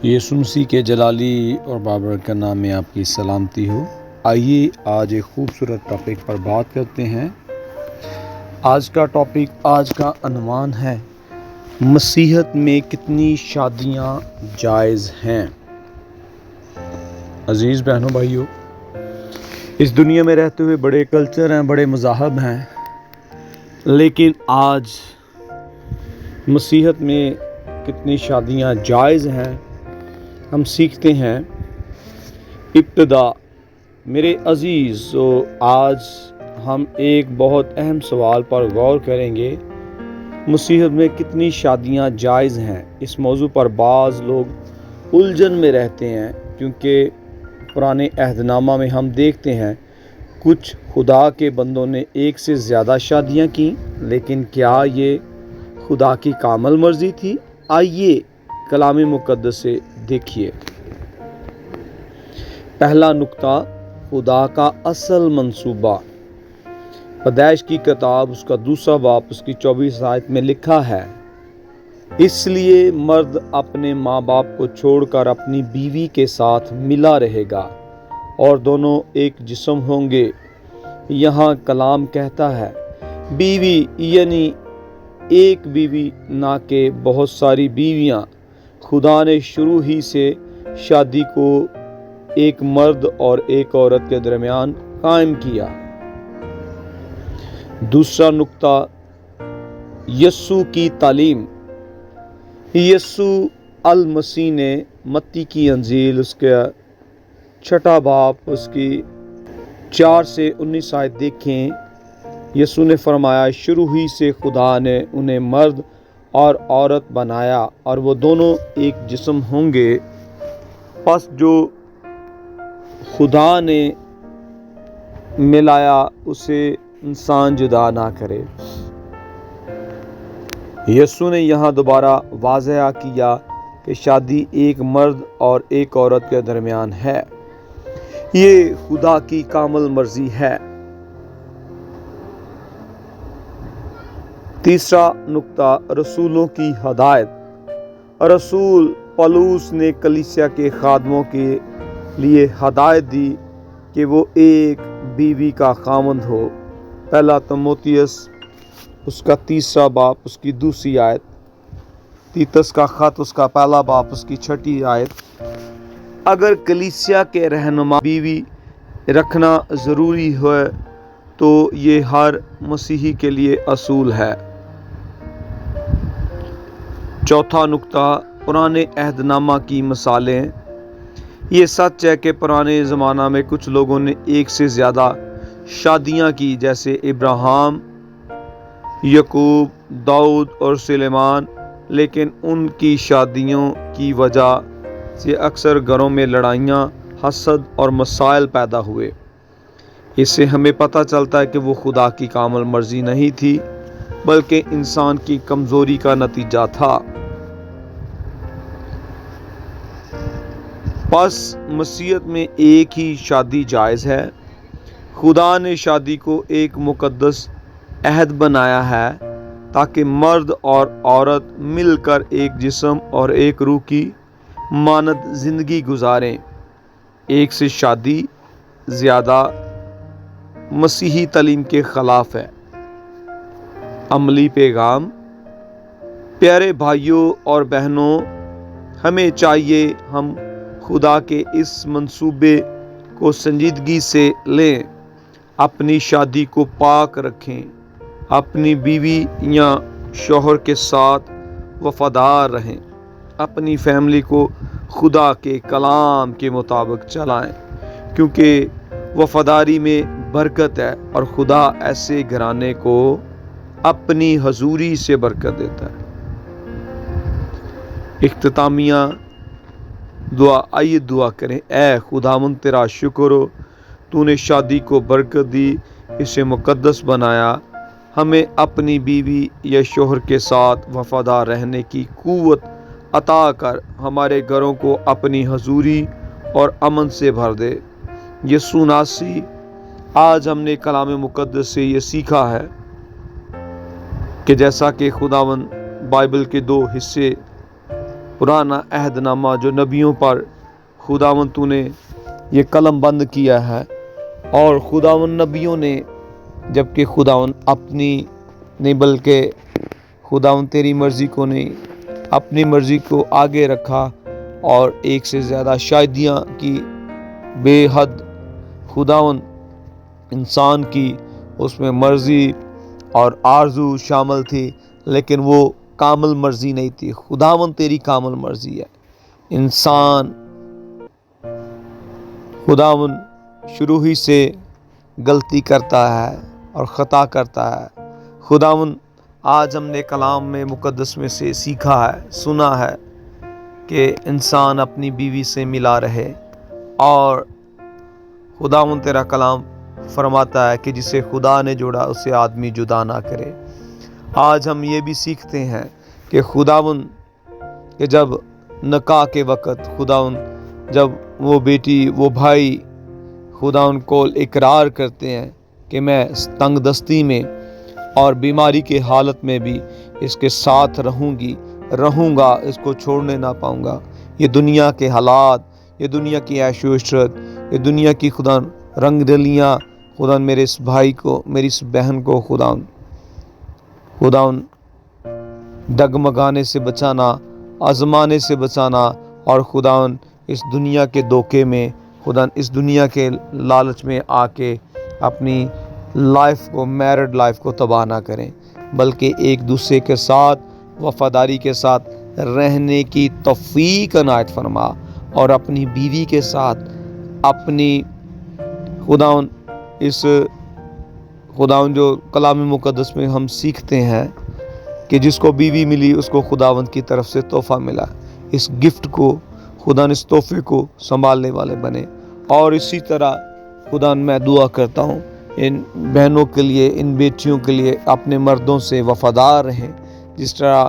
یسوع مسیح کے جلالی اور بابرکت کا نام میں آپ کی سلامتی ہو۔ آئیے آج ایک خوبصورت ٹاپک پر بات کرتے ہیں۔ آج کا عنوان ہے مسیحیت میں کتنی شادیاں جائز ہیں۔ عزیز بہنوں بھائیوں، اس دنیا میں رہتے ہوئے بڑے کلچر ہیں، بڑے مذاہب ہیں، لیکن آج مسیحیت میں کتنی شادیاں جائز ہیں ہم سیکھتے ہیں۔ ابتدا میرے عزیزو، آج ہم ایک بہت اہم سوال پر غور کریں گے، مسیحیت میں کتنی شادیاں جائز ہیں۔ اس موضوع پر بعض لوگ الجھن میں رہتے ہیں، کیونکہ پرانے عہد نامہ میں ہم دیکھتے ہیں کچھ خدا کے بندوں نے ایک سے زیادہ شادیاں کی، لیکن کیا یہ خدا کی کامل مرضی تھی؟ آئیے کلام مقدس سے دیکھیے۔ پہلا نقطہ، خدا کا اصل منصوبہ۔ پیدائش کی کتاب اس کا 2 باب اس کی 24 آیت میں لکھا ہے، اس لیے مرد اپنے ماں باپ کو چھوڑ کر اپنی بیوی کے ساتھ ملا رہے گا اور دونوں ایک جسم ہوں گے۔ یہاں کلام کہتا ہے بیوی، یعنی ایک بیوی، نہ کہ بہت ساری بیویاں۔ خدا نے شروع ہی سے شادی کو ایک مرد اور ایک عورت کے درمیان قائم کیا۔ دوسرا نقطہ، یسوع کی تعلیم۔ یسوع المسیح نے متی کی انجیل اس کے 6 باب اس کی 4 سے 19 آیت دیکھیں۔ یسوع نے فرمایا، شروع ہی سے خدا نے انہیں مرد اور عورت بنایا اور وہ دونوں ایک جسم ہوں گے۔ پس جو خدا نے ملایا اسے انسان جدا نہ کرے۔ یسوع نے یہاں دوبارہ واضح کیا کہ شادی ایک مرد اور ایک عورت کے درمیان ہے۔ یہ خدا کی کامل مرضی ہے۔ تیسرا نقطہ، رسولوں کی ہدایت۔ رسول پولس نے کلیسیا کے خادموں کے لیے ہدایت دی کہ وہ ایک بیوی کا خاوند ہو۔ پہلا تیموتھیوس اس کا 3 باب اس کی 2 آیت، تیتس کا خط اس کا 1 باب اس کی 6 آیت۔ اگر کلیسیا کے رہنما بیوی رکھنا ضروری ہے تو یہ ہر مسیحی کے لیے اصول ہے۔ چوتھا نقطہ، پرانے عہد نامہ کی مثالیں۔ یہ سچ ہے کہ پرانے زمانہ میں کچھ لوگوں نے ایک سے زیادہ شادیاں کی، جیسے ابراہیم، یعقوب، داؤد اور سلیمان، لیکن ان کی شادیوں کی وجہ سے اکثر گھروں میں لڑائیاں، حسد اور مسائل پیدا ہوئے۔ اس سے ہمیں پتہ چلتا ہے کہ وہ خدا کی کامل مرضی نہیں تھی، بلکہ انسان کی کمزوری کا نتیجہ تھا۔ پس مسیحیت میں ایک ہی شادی جائز ہے۔ خدا نے شادی کو ایک مقدس عہد بنایا ہے تاکہ مرد اور عورت مل کر ایک جسم اور ایک روح کی مانند زندگی گزاریں۔ ایک سے شادی زیادہ مسیحی تعلیم کے خلاف ہے۔ عملی پیغام۔ پیارے بھائیوں اور بہنوں، ہمیں چاہیے ہم خدا کے اس منصوبے کو سنجیدگی سے لیں، اپنی شادی کو پاک رکھیں، اپنی بیوی یا شوہر کے ساتھ وفادار رہیں، اپنی فیملی کو خدا کے کلام کے مطابق چلائیں، کیونکہ وفاداری میں برکت ہے اور خدا ایسے گھرانے کو اپنی حضوری سے برکت دیتا ہے۔ اختتامیہ دعا۔ آئیے دعا کریں۔ اے خداوند، تیرا شکر ہو، تو نے شادی کو برکت دی، اسے مقدس بنایا۔ ہمیں اپنی بیوی یا شوہر کے ساتھ وفادار رہنے کی قوت عطا کر ہمارے گھروں کو اپنی حضوری اور امن سے بھر دے۔ یسوع ناصری، آج ہم نے کلام مقدس سے یہ سیکھا ہے کہ جیسا کہ خداوند بائبل کے 2 حصے پرانا عہد نامہ جو نبیوں پر خداوند تو نے یہ قلم بند کیا ہے، اور خداوند نبیوں نے، جبکہ خداوند اپنی نہیں بلکہ خداوند تیری مرضی کو نہیں، اپنی مرضی کو آگے رکھا اور ایک سے زیادہ شادیاں کی، بے حد خداوند انسان کی اس میں مرضی اور آرزو شامل تھی، لیکن وہ کامل مرضی نہیں تھی۔ خداوند تیری کامل مرضی ہے۔ انسان خداوند شروع ہی سے غلطی کرتا ہے اور خطا کرتا ہے۔ خداوند آج ہم نے کلام میں مقدس میں سے سیکھا ہے، سنا ہے کہ انسان اپنی بیوی سے ملا رہے، اور خداوند تیرا کلام فرماتا ہے کہ جسے خدا نے جوڑا اسے آدمی جدا نہ کرے۔ آج ہم یہ بھی سیکھتے ہیں کہ خداوند کہ جب نکاح کے وقت خداوند جب وہ بیٹی وہ بھائی خداوند کو اقرار کرتے ہیں کہ میں تنگ دستی میں اور بیماری کے حالت میں بھی اس کے ساتھ رہوں گا، اس کو چھوڑنے نہ پاؤں گا، یہ دنیا کے حالات، یہ دنیا کی عیش و عشرت، یہ دنیا کی خدا رنگ رلیاں، خدا میرے اس بھائی کو، میری اس بہن کو خدا ڈگمگانے سے بچانا، آزمانے سے بچانا، اور خدا اس دنیا کے دھوکے میں، خدا اس دنیا کے لالچ میں آ کے اپنی لائف کو، میرڈ لائف کو تباہ نہ کریں، بلکہ ایک دوسرے کے ساتھ وفاداری کے ساتھ رہنے کی توفیق عنایت فرما، اور اپنی بیوی کے ساتھ اپنی خداوند جو کلام مقدس میں ہم سیکھتے ہیں کہ جس کو بیوی ملی اس کو خداوند کی طرف سے تحفہ ملا، اس گفٹ کو اس تحفے کو سنبھالنے والے بنے۔ اور اسی طرح خدا میں دعا کرتا ہوں ان بہنوں کے لیے، ان بیٹیوں کے لیے، اپنے مردوں سے وفادار رہیں، جس طرح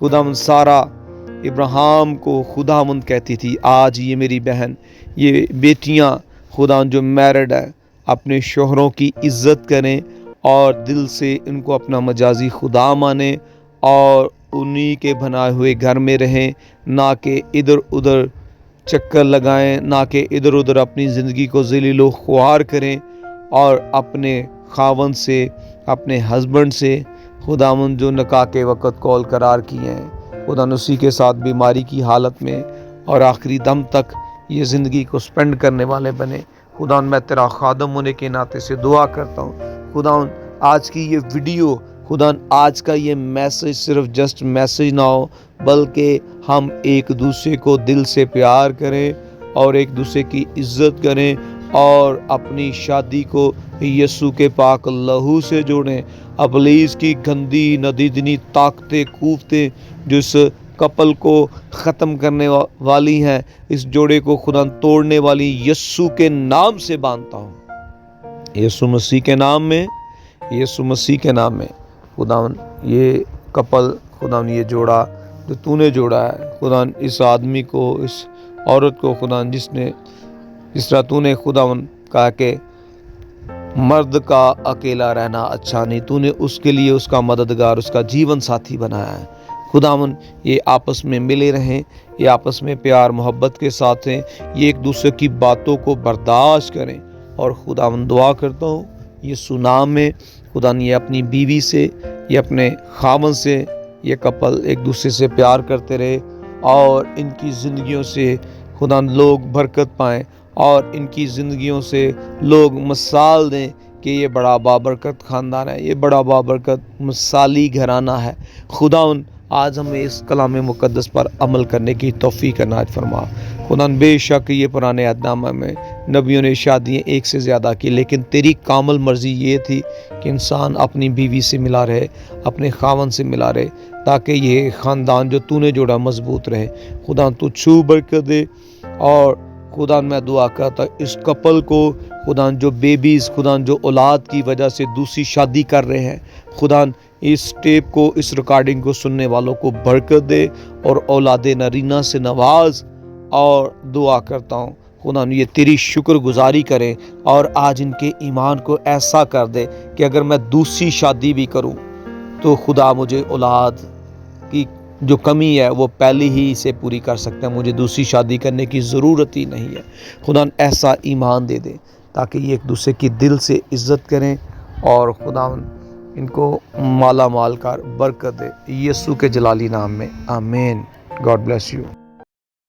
خداوند سارہ ابراہیم کو خداوند کہتی تھی، آج یہ میری بہن، یہ بیٹیاں خداوند جو میرڈ ہے اپنے شوہروں کی عزت کریں اور دل سے ان کو اپنا مجازی خدا مانیں، اور انہی کے بنائے ہوئے گھر میں رہیں، نہ کہ ادھر ادھر چکر لگائیں، نہ کہ ادھر ادھر اپنی زندگی کو ذلیل و خوار کریں، اور اپنے خاوند سے، اپنے ہسبینڈ سے خداوند جو نکاح کے وقت کال قرار کیے ہیں، خدا اسی کے ساتھ بیماری کی حالت میں اور آخری دم تک یہ زندگی کو سپینڈ کرنے والے بنے۔ خدا میں تیرا خادم ہونے کے ناطے سے دعا کرتا ہوں، خدا آج کی یہ ویڈیو، خدا آج کا یہ میسج صرف جسٹ میسج نہ ہو، بلکہ ہم ایک دوسرے کو دل سے پیار کریں اور ایک دوسرے کی عزت کریں، اور اپنی شادی کو یسوع کے پاک لہو سے جوڑیں۔ ابلیس کی گندی ندیدنی طاقتیں، قوتیں جو اس کپل کو ختم کرنے والی ہیں، اس جوڑے کو خدا توڑنے والی، یسوع کے نام سے باندھتا ہوں، یسوع مسیح کے نام میں، یسوع مسیح کے نام میں۔ خدا یہ کپل، خدا یہ جوڑا جو تو نے جوڑا ہے، خدا اس آدمی کو، اس عورت کو، خدا جس طرح تو نے خدا کہا کہ مرد کا اکیلا رہنا اچھا نہیں، تو نے اس کے لیے اس کا مددگار، اس کا جیون ساتھی بنایا ہے۔ خداوند یہ آپس میں ملے رہیں، یہ آپس میں پیار محبت کے ساتھ ہیں، یہ ایک دوسرے کی باتوں کو برداشت کریں، اور خداوند دعا کرتا ہوں یسوع نام میں، خدا یہ اپنی بیوی سے، یہ اپنے خاوند سے، یہ کپل ایک دوسرے سے پیار کرتے رہے، اور ان کی زندگیوں سے خدا لوگ برکت پائیں، اور ان کی زندگیوں سے لوگ مثال دیں کہ یہ بڑا بابرکت خاندان ہے، یہ بڑا بابرکت مثالی گھرانہ ہے۔ خداوند آج ہمیں اس کلام مقدس پر عمل کرنے کی توفیق عنایت فرما۔ خدا بے شک یہ پرانے عہد نامہ میں نبیوں نے شادیاں ایک سے زیادہ کی، لیکن تیری کامل مرضی یہ تھی کہ انسان اپنی بیوی سے ملا رہے، اپنے خاوند سے ملا رہے، تاکہ یہ خاندان جو تو نے جوڑا مضبوط رہے۔ خدا تو چھو برکت دے، اور خدا میں دعا کرتا اس کپل کو، خدا جو بیبیز، خدا جو اولاد کی وجہ سے دوسری شادی کر رہے ہیں، خدا اس ٹیپ کو، اس ریکارڈنگ کو سننے والوں کو برکت دے، اور اولاد نرینہ سے نواز، اور دعا کرتا ہوں خدا یہ تیری شکر گزاری کریں، اور آج ان کے ایمان کو ایسا کر دے کہ اگر میں دوسری شادی بھی کروں تو خدا مجھے اولاد کی جو کمی ہے وہ پہلی ہی سے پوری کر سکتے ہیں، مجھے دوسری شادی کرنے کی ضرورت ہی نہیں ہے۔ خدا ایسا ایمان دے دے تاکہ یہ ایک دوسرے کی دل سے عزت کریں اور خدا ان کو مالا مال کر برکت دے، یسوع کے جلالی نام میں، آمین۔ God bless you.